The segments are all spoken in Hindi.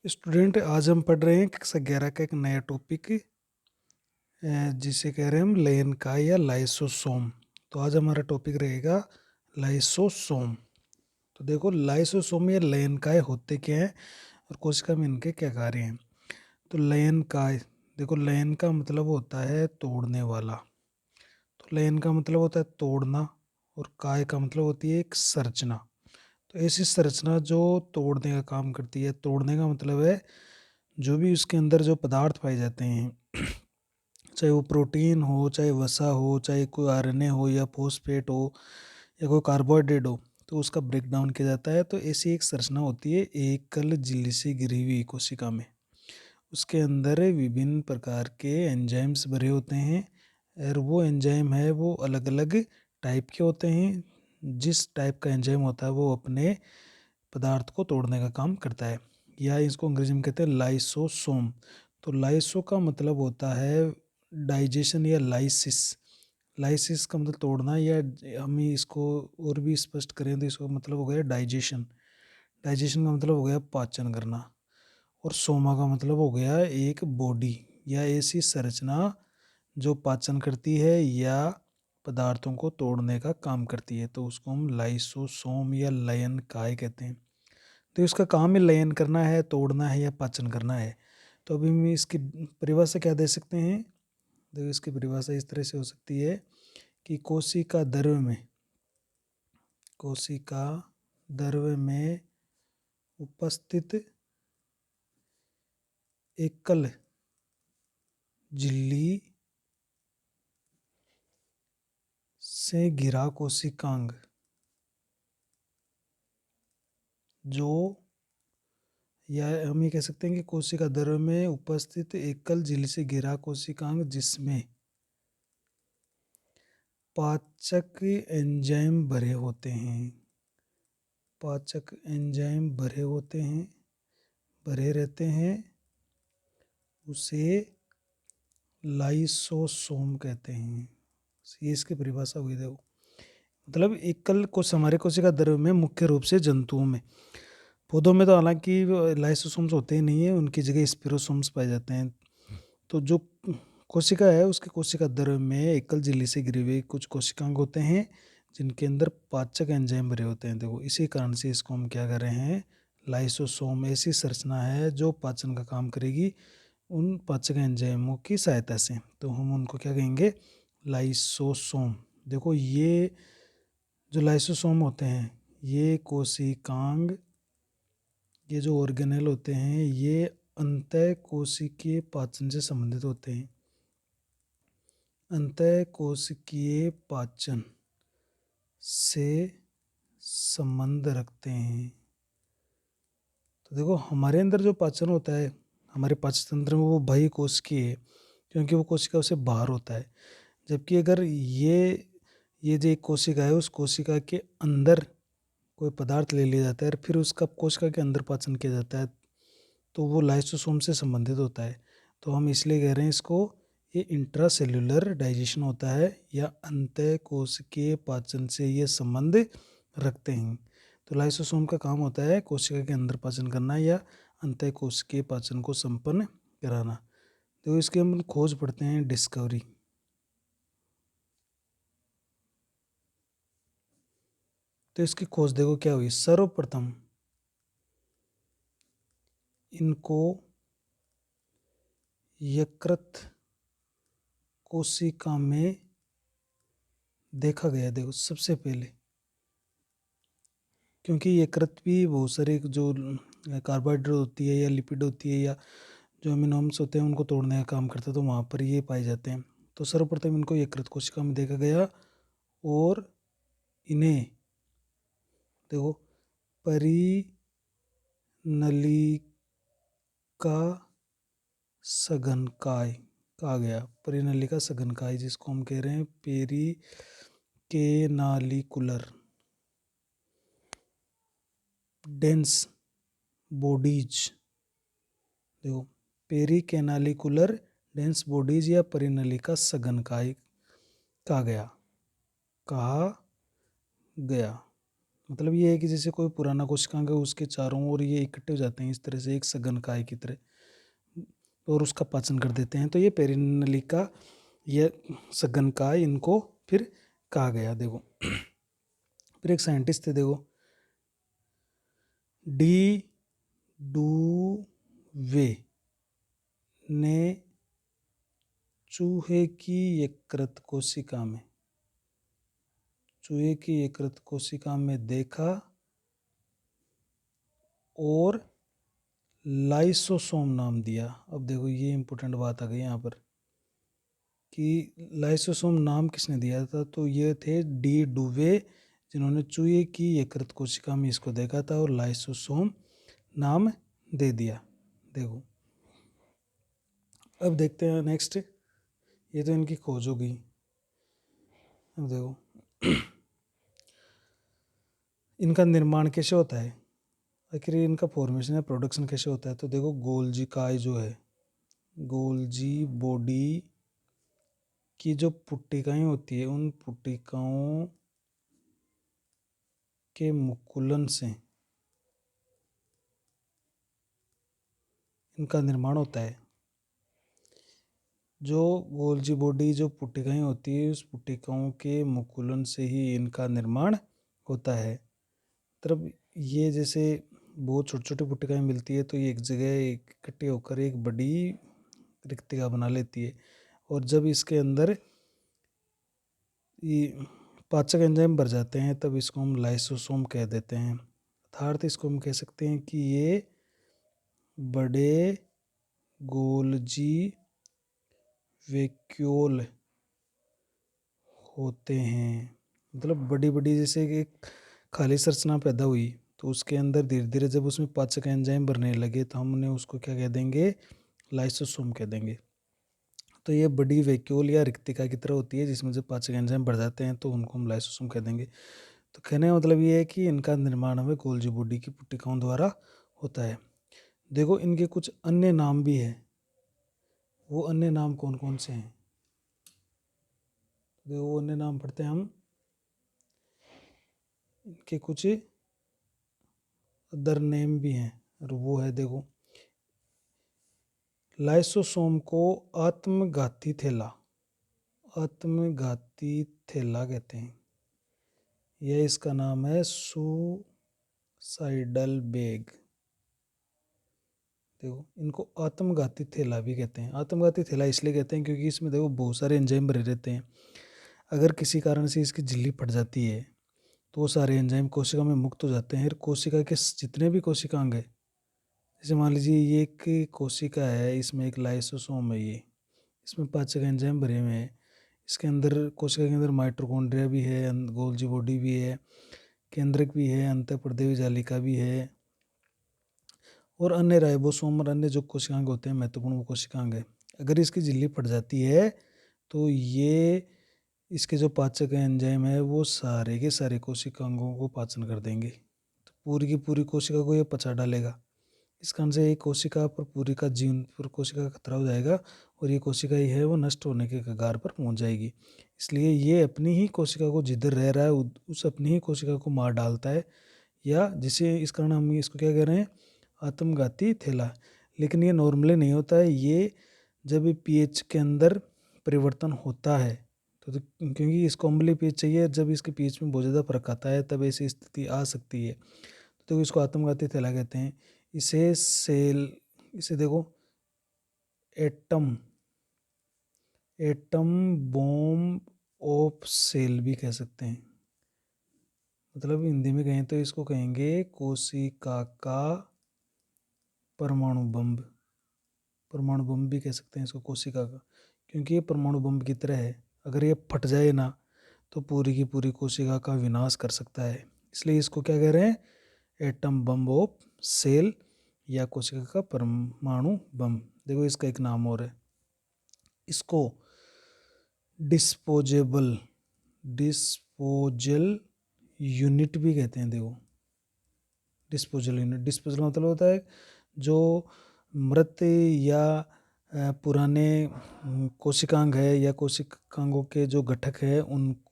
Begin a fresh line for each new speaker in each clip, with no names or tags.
स्टूडेंट, आज हम पढ़ रहे हैं कक्षा 11 का एक नया टॉपिक जिसे कह रहे हैं हम लेन का या लाइसोसोम। तो आज हमारा टॉपिक रहेगा लाइसोसोम। तो देखो, लाइसोसोम या लेन काय होते क्या हैं और कोशिका में इनके क्या कार्य हैं। तो लेन काय, देखो लेन का मतलब होता है तोड़ने वाला। तो लेन का मतलब होता है तोड़ना और काय का मतलब होती है एक संरचना। तो ऐसी संरचना जो तोड़ने का काम करती है। तोड़ने का मतलब है जो भी उसके अंदर जो पदार्थ पाए जाते हैं, चाहे वो प्रोटीन हो, चाहे वसा हो, चाहे कोई आरएनए हो या फॉस्फेट हो या कोई कार्बोहाइड्रेट हो, तो उसका ब्रेक डाउन किया जाता है। तो ऐसी एक संरचना होती है एकल झिल्ली से घिरी हुई कोशिका में। उसके अंदर विभिन्न प्रकार के एंजाइम्स भरे होते हैं और वो एंजाइम है वो अलग अलग टाइप के होते हैं। जिस टाइप का एंजाइम होता है वो अपने पदार्थ को तोड़ने का काम करता है, या इसको अंग्रेजी में कहते हैं लाइसोसोम। तो लाइसो का मतलब होता है डाइजेशन या लाइसिस। लाइसिस का मतलब तोड़ना, या हम इसको और भी स्पष्ट करें तो इसका मतलब हो गया डाइजेशन। डाइजेशन का मतलब हो गया पाचन करना। और सोमा का मतलब हो गया एक बॉडी या ऐसी संरचना जो पाचन करती है या पदार्थों को तोड़ने का काम करती है। तो उसको हम लाइसोसोम या लयन काय कहते हैं। तो इसका काम है लयन करना है, तोड़ना है या पाचन करना है। तो अभी हम इसकी परिभाषा क्या दे सकते हैं। देखो, इसकी परिभाषा इस तरह से हो सकती है कि कोशिका द्रव्य में उपस्थित एकल झिल्ली से घिरा कोशिकांग जो, या हम ये कह सकते हैं कि कोशिका द्रव्य में उपस्थित एकल झिल्ली से घिरा कोशिकांग जिसमें पाचक एंजाइम भरे होते हैं। पाचक एंजाइम भरे रहते हैं, उसे लाइसोसोम कहते हैं। ये इसकी परिभाषा हुई। देखो, मतलब एकल कोश हमारे कोशिका द्रव्य में मुख्य रूप से जंतुओं में, पौधों में तो हालांकि लाइसोसोम्स होते ही नहीं है, उनकी जगह स्पिरोसोम्स पाए जाते हैं। तो जो कोशिका है उसके कोशिका द्रव्य में एकल झिल्ली से घिरे हुए कुछ कोशिकांग होते हैं जिनके अंदर पाचक एंजाइम भरे होते हैं। देखो, इसी कारण से इसको हम क्या कर रहे हैं, लाइसोसोम। ऐसी संरचना है जो पाचन का काम करेगी उन पाचक एंजाइमों की सहायता से। तो हम उनको क्या कहेंगे, लाइसोसोम। देखो, ये जो लाइसोसोम होते हैं ये कोशिकांग, ये जो ऑर्गेनेल होते हैं ये अंतः कोशिकीय पाचन से संबंधित होते हैं। अंतः कोशिकीय पाचन से संबंध रखते हैं। तो देखो, हमारे अंदर जो पाचन होता है, हमारे पाचन तंत्र में, वो बाह्य कोशिकीय है क्योंकि वो कोशिका से बाहर होता है। जबकि अगर ये जो एक कोशिका है उस कोशिका के अंदर कोई पदार्थ ले लिया जाता है और फिर उसका कोशिका के अंदर पाचन किया जाता है तो वो लाइसोसोम से संबंधित होता है। तो हम इसलिए कह रहे हैं इसको, ये इंट्रासेल्युलर डाइजेशन होता है या अंतः कोशिकीय पाचन से ये संबंध रखते हैं। तो लाइसोसोम का काम होता है कोशिका के अंदर पाचन करना या अंतः कोशिकीय पाचन को संपन्न कराना। तो इसके हम खोज पढ़ते हैं, डिस्कवरी। तो इसकी खोज देखो क्या हुई। सर्वप्रथम इनको यकृत कोशिका में देखा गया। देखो, सबसे पहले, क्योंकि यकृत भी बहुत सारे जो कार्बोहाइड्रेट होती है या लिपिड होती है या जो अमीनोम्स होते हैं उनको तोड़ने का काम करता है, तो वहाँ पर ये पाए जाते हैं। तो सर्वप्रथम इनको यकृत कोशिका में देखा गया और इन्हें देखो परिनलिका सघनकाय कहा गया। परिनलिका सघनकाय जिसको हम कह रहे हैं पेरिकेनालिकुलर डेंस बॉडीज। देखो, पेरिकेनालिकुलर डेंस बॉडीज या परिनलिका सघनकाय कहा गया। मतलब ये है कि जैसे कोई पुराना कोशिकांग है उसके चारों ओर ये इकट्ठे हो जाते हैं इस तरह से एक सघनकाय की तरह, और उसका पाचन कर देते हैं। तो ये पेरिनलिका, ये सघनकाय, इनको फिर कहा गया। देखो फिर एक साइंटिस्ट थे, देखो डी डूवे ने चूहे की यकृत कोशिका में देखा और लाइसोसोम नाम दिया। अब देखो ये इंपॉर्टेंट बात आ गई यहाँ पर कि लाइसोसोम नाम किसने दिया था, तो ये थे डी डुवे, जिन्होंने चूहे की यकृत कोशिका में इसको देखा था और लाइसोसोम नाम दे दिया। देखो अब देखते हैं नेक्स्ट, ये तो इनकी खोज हो गई। अब देखो इनका निर्माण कैसे होता है, आखिर इनका फॉर्मेशन या प्रोडक्शन कैसे होता है। तो देखो गोल्जी काय जो है, गोल्जी बॉडी की जो पुट्टिकाएं होती है, उन पुट्टिकाओं के मुकुलन से इनका निर्माण होता है। जो गोल्जी बॉडी जो पुट्टिकाएं होती है, उस पुट्टिकाओं के मुकुलन से ही इनका निर्माण होता है। मतलब ये जैसे बहुत छोटी छोटी पुट्टिकाएं मिलती है तो ये एक जगह इकट्ठी होकर एक बड़ी रिक्तिका बना लेती है, और जब इसके अंदर ये पाचक एंजाइम भर जाते हैं तब इसको हम लाइसोसोम कह देते हैं। अर्थात इसको हम कह सकते हैं कि ये बड़े गोल्जी वैक्यूल होते हैं। मतलब बड़ी बड़ी जैसे एक खाली संरचना पैदा हुई तो उसके अंदर धीरे धीरे जब उसमें पाचक एंजाइम भरने लगे तो हमने उसको क्या कह देंगे, लाइसोसोम कह देंगे। तो ये बड़ी वैक्यूल या रिक्तिका की तरह होती है जिसमें जब पाचक एंजाइम बढ़ जाते हैं तो उनको हम लाइसोसोम कह देंगे। तो कहने का मतलब ये है कि इनका निर्माण हमें गोल्जी बॉडी की पुट्टिकाओं द्वारा होता है। देखो इनके कुछ अन्य नाम भी हैं, वो अन्य नाम कौन कौन से हैं। देखो वो अन्य नाम पढ़ते हैं हम, इनके कुछ अदर नेम भी हैं, और वो है देखो लाइसोसोम को आत्मघाती थैला कहते हैं। यह इसका नाम है सुसाइडल बैग। देखो इनको आत्मघाती थैला भी कहते हैं। आत्मघाती थैला इसलिए कहते हैं क्योंकि इसमें देखो बहुत सारे एंजाइम भरे रहते हैं। अगर किसी कारण से इसकी झिल्ली फट जाती है तो वो सारे एंजाइम कोशिका में मुक्त हो जाते हैं, और कोशिका के जितने भी कोशिकांग है, जैसे मान लीजिए ये एक कोशिका है, इसमें एक लाइसोसोम है, ये इसमें पाचक एंजाइम भरे हुए हैं। इसके अंदर कोशिका के अंदर माइटोकॉन्ड्रिया भी है, गोल्जी बॉडी भी है, केंद्रक भी है, अंतःपर्देवी जालिका भी है, और अन्य राइबोसोम और अन्य जो कोशिकांग होते हैं महत्वपूर्ण वो कोशिकांग है। अगर इसकी झिल्ली फट जाती है तो ये इसके जो पाचक एंजाइम है वो सारे के सारे कोशिकांगों को पाचन कर देंगे, तो पूरी की पूरी कोशिका को ये पचा डालेगा। इस कारण से एक कोशिका पर पूरी का जीवन पर कोशिका का खतरा हो जाएगा, और ये कोशिका ही है वो नष्ट होने के कगार पर पहुंच जाएगी। इसलिए ये अपनी ही कोशिका को जिधर रह रहा है उस अपनी ही कोशिका को मार डालता है, या जिसे इस कारण हम इसको क्या कह रहे हैं, आत्मघाती थैला। लेकिन ये नॉर्मली नहीं होता है, ये जब पीएच के अंदर परिवर्तन होता है तो क्योंकि इसको अम्लीय पीएच चाहिए, जब इसके पीएच में बहुत ज़्यादा फर्क आता है तब ऐसी स्थिति आ सकती है, तो इसको आत्मघाती थैला कहते हैं। इसे देखो एटम बॉम्ब ऑफ सेल भी कह सकते हैं। मतलब हिंदी में कहें तो इसको कहेंगे कोशिका का परमाणु बम भी कह सकते हैं इसको कोशिका का, क्योंकि ये परमाणु बम की तरह है। अगर ये फट जाए ना तो पूरी की पूरी कोशिका का विनाश कर सकता है, इसलिए इसको क्या कह रहे हैं, एटम बम ऑफ सेल या कोशिका का परमाणु बम। देखो इसका एक नाम और है, इसको डिस्पोजल यूनिट भी कहते हैं। देखो डिस्पोजल मतलब होता है जो मृत या पुराने कोशिकांग है या कोशिकांगों के जो घटक है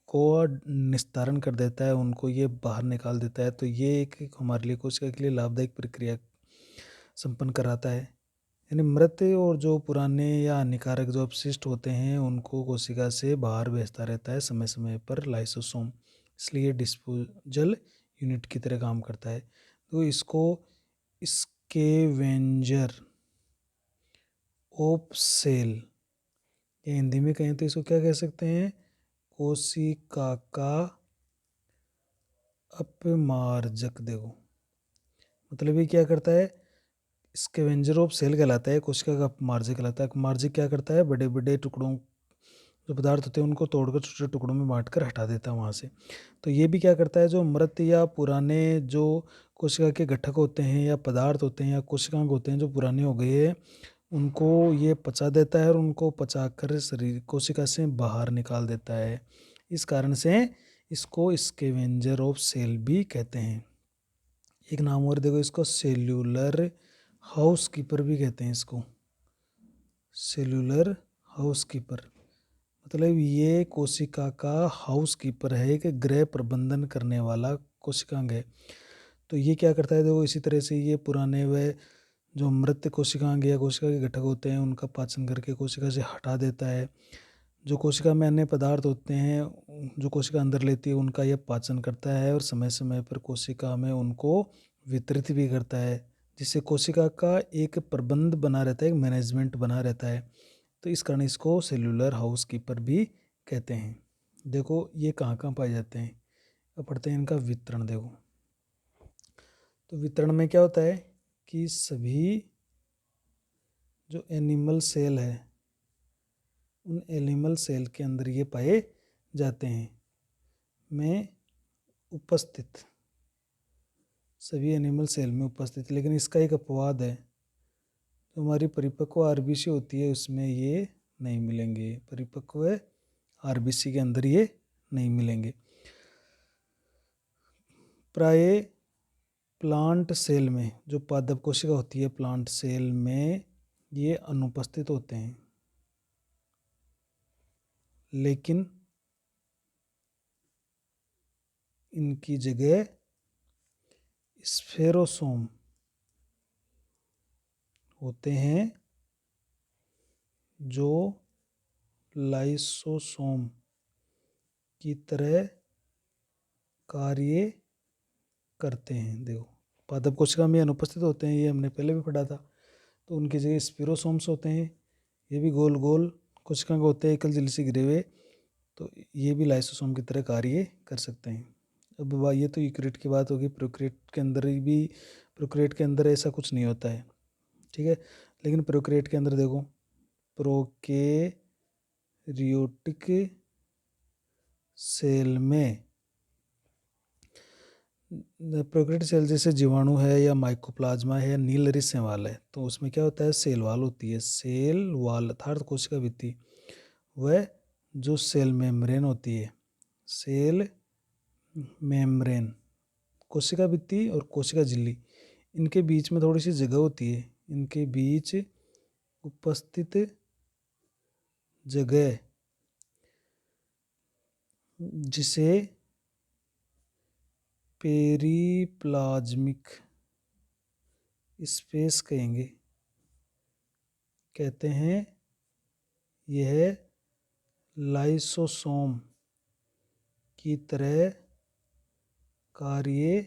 को निस्तारण कर देता है, उनको ये बाहर निकाल देता है। तो ये एक हमारे लिए कोशिका के लिए लाभदायक प्रक्रिया संपन्न कराता है। यानी मृत और जो पुराने या हानिकारक जो अपशिष्ट होते हैं उनको कोशिका से बाहर भेजता रहता है समय समय पर लाइसोसोम, इसलिए डिस्पोजल यूनिट की तरह काम करता है। तो इसको स्केवेंजर ऑफ सेल, ये हिंदी में कहें तो इसको क्या कह सकते हैं, कोशिका का अपमार्जक। देखो मतलब ये क्या करता है, स्कैवेंजर ऑफ सेल कहलाता है, कोशिका का अपमार्जक कहलाता है। अपमार्जक क्या करता है, बड़े बड़े टुकड़ों जो पदार्थ होते हैं उनको तोड़कर छोटे छोटे टुकड़ों में बांट कर हटा देता है वहाँ से। तो ये भी क्या करता है, जो मृत या पुराने जो कोशिका के घटक होते हैं या पदार्थ होते हैं या कोशिकांग होते हैं जो पुराने हो गए हैं उनको ये पचा देता है और उनको पचाकर शरीर कोशिका से बाहर निकाल देता है। इस कारण से इसको स्कैवेंजर ऑफ सेल भी कहते हैं। एक नाम और देखो इसको, सेल्यूलर हाउस कीपर भी कहते हैं इसको। सेल्यूलर हाउस कीपर मतलब ये कोशिका का हाउस कीपर है, एक गृह प्रबंधन करने वाला कोशिकांग है। तो ये क्या करता है, देखो इसी तरह से ये पुराने व जो मृत कोशिकांग या कोशिका के घटक होते हैं उनका पाचन करके कोशिका से हटा देता है। जो कोशिका में अन्य पदार्थ होते हैं जो कोशिका अंदर लेती है उनका यह पाचन करता है और समय समय पर कोशिका में उनको वितरित भी करता है, जिससे कोशिका का एक प्रबंध बना रहता है, एक मैनेजमेंट बना रहता है। तो इस कारण इसको सेल्यूलर हाउस कीपर भी कहते हैं। देखो ये कहाँ कहाँ पाए जाते हैं, अब पढ़ते हैं इनका वितरण। देखो तो वितरण में क्या होता है कि सभी जो एनिमल सेल है उन एनिमल सेल के अंदर ये पाए जाते हैं, में उपस्थित, सभी एनिमल सेल में उपस्थित। लेकिन इसका एक अपवाद है, जो हमारी परिपक्व आरबीसी होती है उसमें ये नहीं मिलेंगे, परिपक्व आरबीसी के अंदर ये नहीं मिलेंगे। प्राय प्लांट सेल में जो पादप कोशिका होती है प्लांट सेल में ये अनुपस्थित होते हैं, लेकिन इनकी जगह स्फेरोसोम होते हैं जो लाइसोसोम की तरह कार्य करते हैं। देखो पादप कोशिका में अनुपस्थित होते हैं, ये हमने पहले भी पढ़ा था। तो उनकी जगह स्पिरोसोम्स होते हैं, ये भी गोल गोल कोशिका के होते हैं, एकल झिल्ली से घिरे हुए। तो ये भी लाइसोसोम की तरह कार्य कर सकते हैं। अब ये तो यूकेरियोट की बात होगी, प्रोकैरियोट के अंदर भी, प्रोकैरियोट के अंदर ऐसा कुछ नहीं होता है, ठीक है। लेकिन प्रोकैरियोट के अंदर देखो, प्रोकैरियोटिक सेल में प्रोकैरियोटिक सेल जैसे जीवाणु है या माइकोप्लाज्मा है या नीलरी शैवाल है, तो उसमें क्या होता है, सेल वाल होती है। सेल वाल अर्थात कोशिका भित्ति, वह जो सेल मेम्ब्रेन होती है, सेल मेम्ब्रेन, कोशिका भित्ति और कोशिका झिल्ली, इनके बीच में थोड़ी सी जगह होती है, इनके बीच उपस्थित जगह जिसे पेरीप्लाज्मिक स्पेस कहेंगे, कहते हैं यह लाइसोसोम की तरह कार्य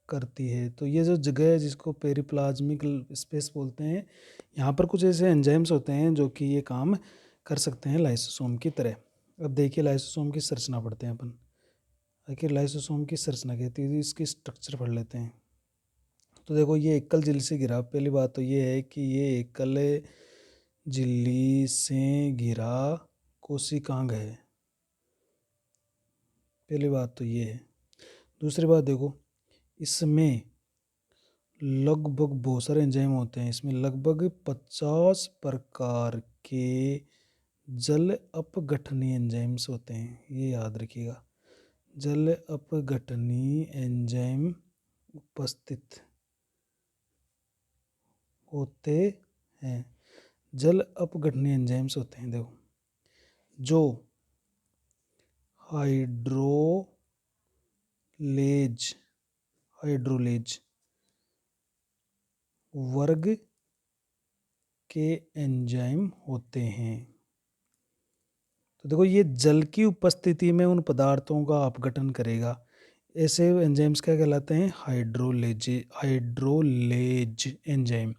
करती है। तो ये जो जगह है जिसको पेरीप्लाज्मिक स्पेस बोलते हैं, यहाँ पर कुछ ऐसे एंजाइम्स होते हैं जो कि ये काम कर सकते हैं लाइसोसोम की तरह। अब देखिए लाइसोसोम की संरचना पढ़ते हैं अपन। आखिर लाइसोसोम की संरचना कहती है, इसकी स्ट्रक्चर पढ़ लेते हैं। तो देखो ये एकल झिल्ली से घिरा, पहली बात तो ये है कि ये एकल झिल्ली से घिरा कोशिकांग है, पहली बात तो ये है। दूसरी बात देखो, इसमें लगभग बहुत सारे एंजाइम होते हैं, इसमें लगभग 50 प्रकार के जल अपघटनीय एंजाइम्स होते हैं, ये याद रखिएगा। जल अपघटनीय एंजाइम उपस्थित होते हैं, जल अपघटनीय एंजाइम्स होते हैं। देखो जो हाइड्रोलेज हाइड्रोलेज वर्ग के एंजाइम होते हैं। तो देखो ये जल की उपस्थिति में उन पदार्थों का अपघटन करेगा। ऐसे एंजाइम्स क्या कहलाते हैं? Hydrolase enzyme.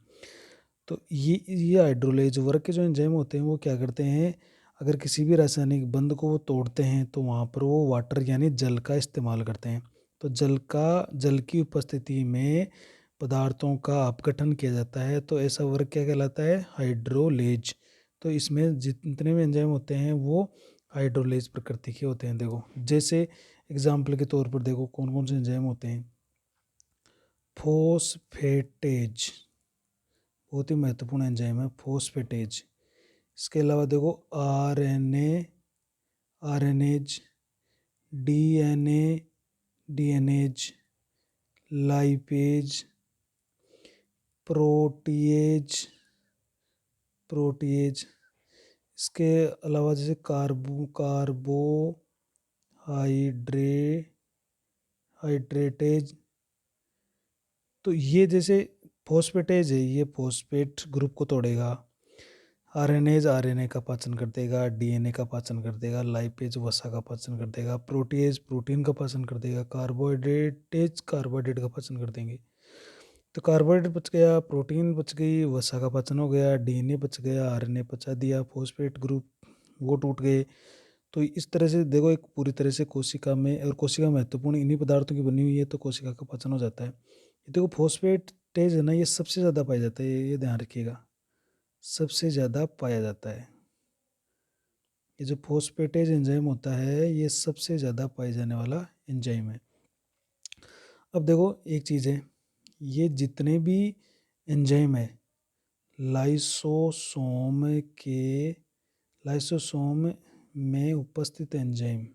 तो ये हाइड्रोलेज वर्ग के जो एंजाइम होते हैं वो क्या करते हैं, अगर किसी भी रासायनिक बंध को वो तोड़ते हैं तो वहाँ पर वो वाटर यानी जल का इस्तेमाल करते हैं। तो जल की उपस्थिति में पदार्थों का अपघटन किया जाता है, तो ऐसा वर्ग क्या कहलाता है? हाइड्रोलेज। तो इसमें जितने भी एंजाइम होते हैं वो हाइड्रोलेज प्रकृति के होते हैं। देखो जैसे एग्जाम्पल के तौर पर देखो कौन कौन से एंजाइम होते हैं। फोस्फेटेज बहुत ही महत्वपूर्ण एंजाइम है फोस्फेटेज। इसके अलावा देखो आरएनएज, डीएनएज, लाइपेज, प्रोटीएज। इसके अलावा जैसे हाइड्रेटेज। तो ये जैसे फोस्फेटेज है, ये फोस्फेट ग्रुप को तोड़ेगा। आरएनएज आरएनए का पाचन कर देगा, डीएनए का पाचन कर देगा, लाइपेज वसा का पाचन कर देगा, प्रोटीएज प्रोटीन का पाचन कर देगा, कार्बोहाइड्रेट का पाचन कर देंगे। तो कार्बोहाइड्रेट बच गया, प्रोटीन बच गई, वसा का पाचन हो गया, डीएनए बच गया, आरएनए पचा दिया, फोस्फेट ग्रुप वो टूट गए। तो इस तरह से देखो एक पूरी तरह से कोशिका में, और कोशिका महत्वपूर्ण इन्हीं पदार्थों की बनी हुई है, तो कोशिका का पाचन हो जाता है। ये देखो फोस्फेटेज है ना, ये सबसे ज़्यादा पाया जाता है, ये ध्यान रखिएगा, सबसे ज़्यादा पाया जाता है। ये जो फोस्फेटेज एंजाइम होता है ये सबसे ज़्यादा पाए जाने वाला एंजाइम है। अब देखो एक चीज़ है, ये जितने भी एंजाइम है लाइसोसोम में उपस्थित एंजाइम,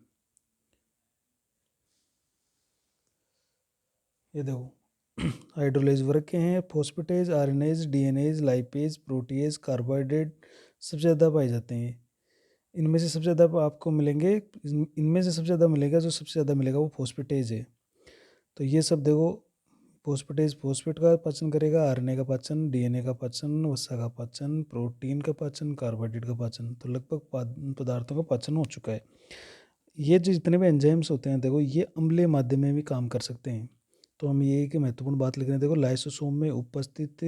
ये देखो हाइड्रोलेज वर्ग के हैं, फोस्फेटेज, RNase, DNAs, lipase, protease, carbohydrate सबसे ज़्यादा पाए जाते हैं। इनमें से सबसे ज़्यादा आपको मिलेंगे, इनमें से सबसे ज़्यादा मिलेगा, जो सबसे ज़्यादा मिलेगा वो फोस्फेटेज है। तो ये सब देखो फोस्फेटेज फोस्फेट का पाचन करेगा, आरएनए का पाचन, डीएनए का पाचन, वसा का पाचन, प्रोटीन का पाचन, कार्बोहाइड्रेट का पाचन। तो लगभग पदार्थों का पाचन हो चुका है। ये जो जितने भी एंजाइम्स होते हैं देखो ये अम्लीय माध्यम में भी काम कर सकते हैं। तो हम ये एक महत्वपूर्ण बात लिख रहे हैं, देखो लाइसोसोम में उपस्थित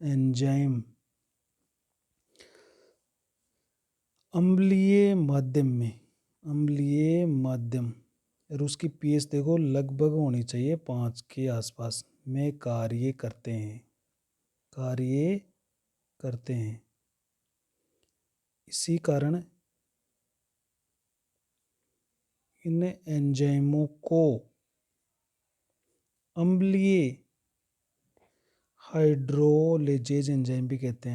एंजाइम अम्लीय माध्यम और उसकी पीएच देखो लगभग होनी चाहिए 5 के आसपास में कार्य करते हैं। इसी कारण इन एंजाइमों को अम्लीय हाइड्रोलेजेज एंजाइम भी कहते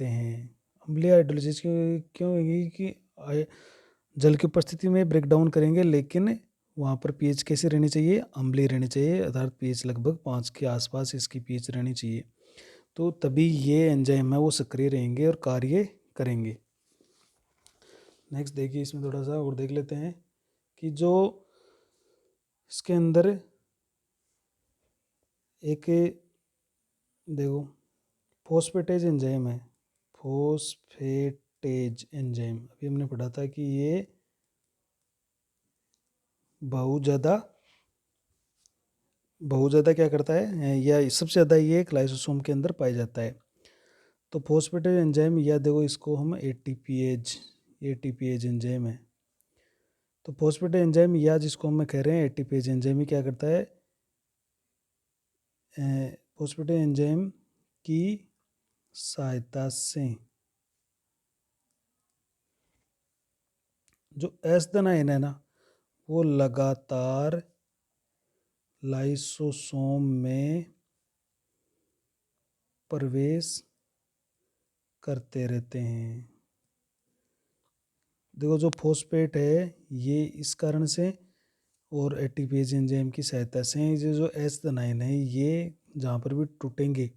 हैं, अम्लीय हाइड्रोलेजेज क्यों होगी कि जल की उपस्थिति में ब्रेक डाउन करेंगे, लेकिन वहाँ पर पीएच कैसी रहनी चाहिए? अम्लीय रहनी चाहिए, अर्थात पीएच लगभग 5 के आसपास इसकी पीएच रहनी चाहिए। तो तभी ये एंजाइम है वो सक्रिय रहेंगे और कार्य करेंगे। नेक्स्ट देखिए, इसमें थोड़ा सा और देख लेते हैं कि जो इसके अंदर एक देखो फोस्फेटेज एंजाइम है, अभी हमने पढ़ा था कि ये बहुत ज़्यादा क्या करता है, या सबसे ज़्यादा ये एक लाइसोसोम के अंदर पाया जाता है। तो फोस्फेटेज एंजाइम, या देखो इसको हम एटीपीएज एंजाइम है। तो फोस्फेटेज एंजाइम या जिसको हम कह रहे हैं एटीपीएज एंजाइम ही क्या करता है, फोस्फेटेज एंजाइम की सहायता से जो एस आयन है ना वो लगातार लाइसोसोम में प्रवेश करते रहते हैं। देखो जो फॉस्फेट है ये इस कारण से और एटीपीएज एंजाइम की सहायता से ये जो एस आयन है ये जहाँ पर भी टूटेंगे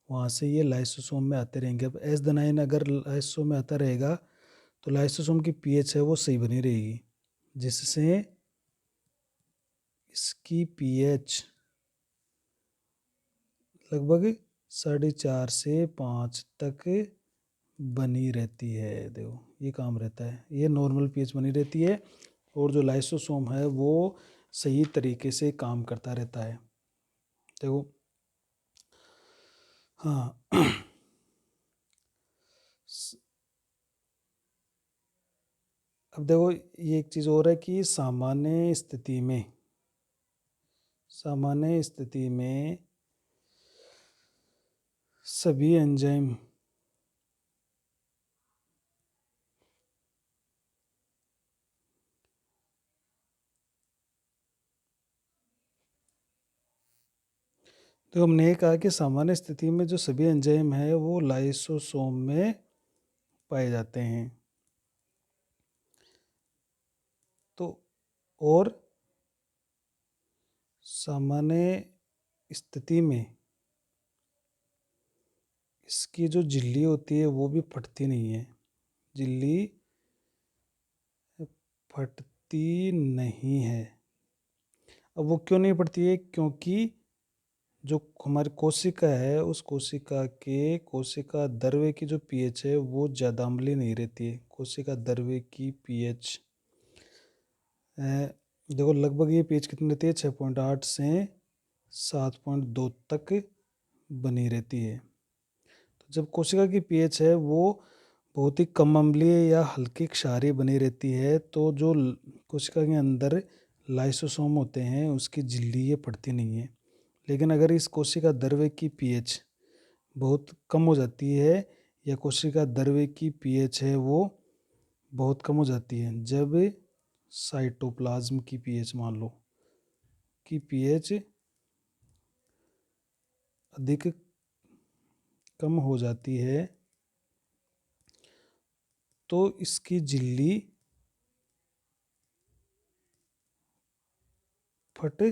वहाँ से ये लाइसोसोम में आते रहेंगे। अब एस आयन अगर लाइसोसोम में आता रहेगा तो लाइसोसोम की पीएच है वो सही बनी रहेगी, जिससे इसकी पीएच लगभग 4.5 से 5 तक बनी रहती है। देखो ये काम रहता है, ये नॉर्मल पीएच बनी रहती है और जो लाइसोसोम है वो सही तरीके से काम करता रहता है। देखो हाँ अब देखो ये एक चीज़ और है कि सामान्य स्थिति में सभी एंजाइम तो हमने ये कहा कि सामान्य स्थिति में जो सभी एंजाइम है वो लाइसोसोम में पाए जाते हैं। तो और सामान्य स्थिति में इसकी जो झिल्ली होती है वो भी फटती नहीं है, झिल्ली फटती नहीं है। अब वो क्यों नहीं फटती है? क्योंकि जो हमारी कोशिका है उस कोशिका द्रव्य की जो पीएच है वो ज़्यादा अम्लीय नहीं रहती है। कोशिका द्रव्य की पीएच देखो लगभग ये पीएच कितनी रहती है? 6.8 से 7.2 तक बनी रहती है। तो जब कोशिका की पीएच है वो बहुत ही कम अम्लीय या हल्की क्षारीय बनी रहती है तो जो कोशिका के अंदर लाइसोसोम होते हैं उसकी झिल्ली ये पड़ती नहीं है। लेकिन अगर इस कोशिका द्रव्य की पीएच बहुत कम हो जाती है या कोशिका द्रव्य की पीएच है वो बहुत कम हो जाती है, जब साइटोप्लाज्म की पीएच मान लो कि पीएच अधिक कम हो जाती है तो इसकी झिल्ली फट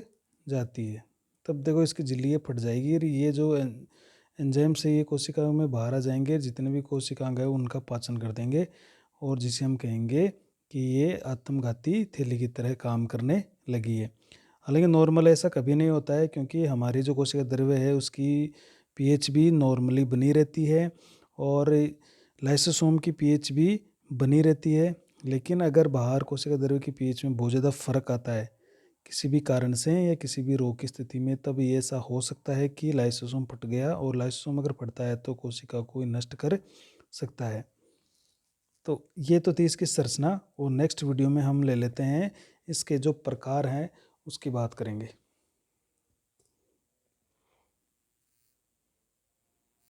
जाती है। तब देखो इसकी झिल्ली ये फट जाएगी और ये जो एंजाइम से ये कोशिकाओं में बाहर आ जाएंगे, जितने भी कोशिकांग है उनका पाचन कर देंगे और जिसे हम कहेंगे कि ये आत्मघाती थैली की तरह काम करने लगी है। हालांकि नॉर्मल ऐसा कभी नहीं होता है, क्योंकि हमारी जो कोशिका द्रव्य है उसकी पीएच भी नॉर्मली बनी रहती है और लाइसोसोम की पीएच भी बनी रहती है। लेकिन अगर बाहर कोशिका द्रव्य की पीएच में बहुत ज़्यादा फर्क आता है किसी भी कारण से या किसी भी रोग की स्थिति में, तब ये ऐसा हो सकता है कि लाइसोसोम फट गया, और लाइसोसोम अगर फटता है तो कोशिका को नष्ट कर सकता है। तो ये तो थी इसकी संरचना, और नेक्स्ट वीडियो में हम ले लेते हैं इसके जो प्रकार हैं उसकी बात करेंगे।